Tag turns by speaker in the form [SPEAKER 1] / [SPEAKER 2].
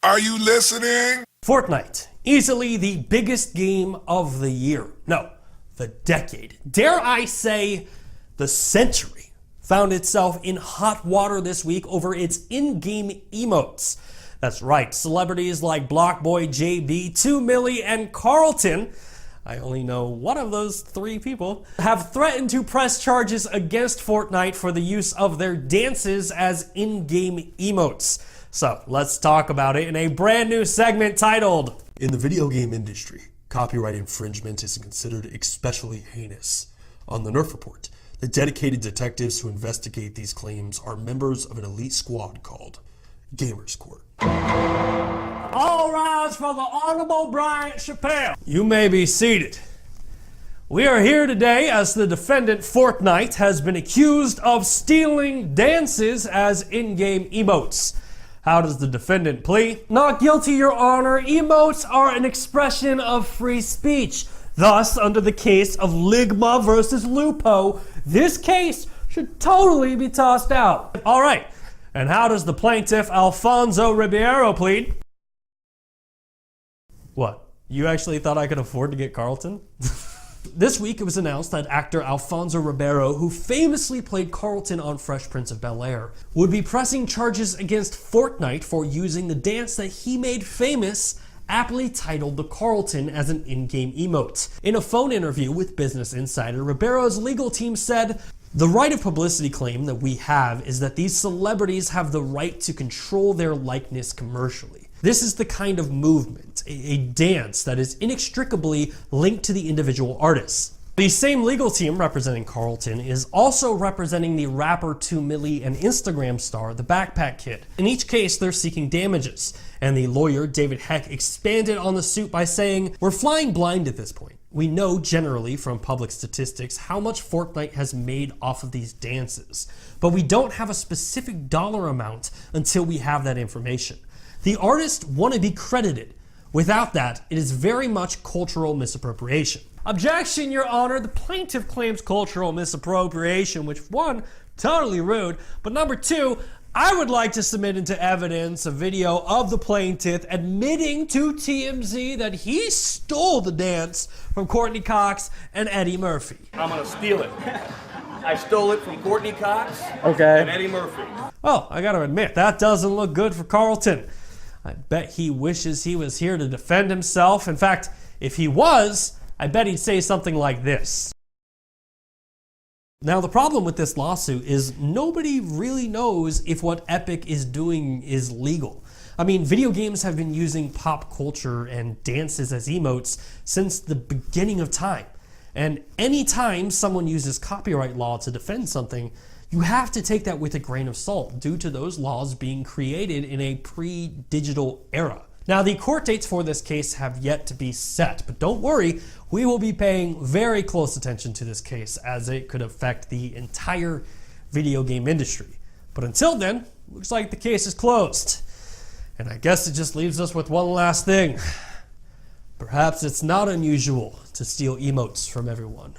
[SPEAKER 1] Are you listening?
[SPEAKER 2] Fortnite, easily the biggest game of the year. No, the decade. Dare I say, the century. Found itself in hot water this week over its in-game emotes. That's right, celebrities like Blockboy, JB, 2 Milli, and Carlton, I only know one of those three people, have threatened to press charges against Fortnite for the use of their dances as in-game emotes. So let's talk about it in a brand new segment titled,
[SPEAKER 3] In the video game industry, copyright infringement is considered especially heinous. On the Nerf report, the dedicated detectives who investigate these claims are members of an elite squad called Gamers Court.
[SPEAKER 2] All rise for the Honorable Bryant Chappelle. You may be seated. We are here today as the defendant Fortnite has been accused of stealing dances as in-game emotes. How does the defendant plead? Not guilty, Your Honor. Emotes are an expression of free speech. Thus, under the case of Ligma versus Lupo, this case should totally be tossed out. All right. And how does the plaintiff Alfonso Ribeiro plead? What? You actually thought I could afford to get Carlton? This week it was announced that actor Alfonso Ribeiro, who famously played Carlton on Fresh Prince of Bel-Air, would be pressing charges against Fortnite for using the dance that he made famous, aptly titled the Carlton, as an in-game emote. In a phone interview with Business Insider, Ribeiro's legal team said, "The right of publicity claim that we have is that these celebrities have the right to control their likeness commercially. This is the kind of movement, a dance that is inextricably linked to the individual artists." The same legal team representing Carlton is also representing the rapper 2 Milli and Instagram star The Backpack Kid. In each case, they're seeking damages, and the lawyer David Heck expanded on the suit by saying, "We're flying blind at this point. We know generally from public statistics how much Fortnite has made off of these dances, but we don't have a specific dollar amount until we have that information. The artists want to be credited. Without that, it is very much cultural misappropriation." Objection, Your Honor. The plaintiff claims cultural misappropriation, which, one, totally rude, but number two, I would like to submit into evidence a video of the plaintiff admitting to TMZ that he stole the dance from Courtney Cox and Eddie Murphy.
[SPEAKER 4] I'm gonna steal it. I stole it from Courtney Cox and Eddie Murphy.
[SPEAKER 2] Well, I gotta admit, that doesn't look good for Carlton. I bet he wishes he was here to defend himself. In fact, if he was, I bet he'd say something like this. Now, the problem with this lawsuit is nobody really knows if what Epic is doing is legal. I mean, video games have been using pop culture and dances as emotes since the beginning of time. And anytime someone uses copyright law to defend something, you have to take that with a grain of salt due to those laws being created in a pre-digital era. Now, the court dates for this case have yet to be set, but don't worry, we will be paying very close attention to this case as it could affect the entire video game industry. But until then, looks like the case is closed. And I guess it just leaves us with one last thing. Perhaps it's not unusual to steal emotes from everyone.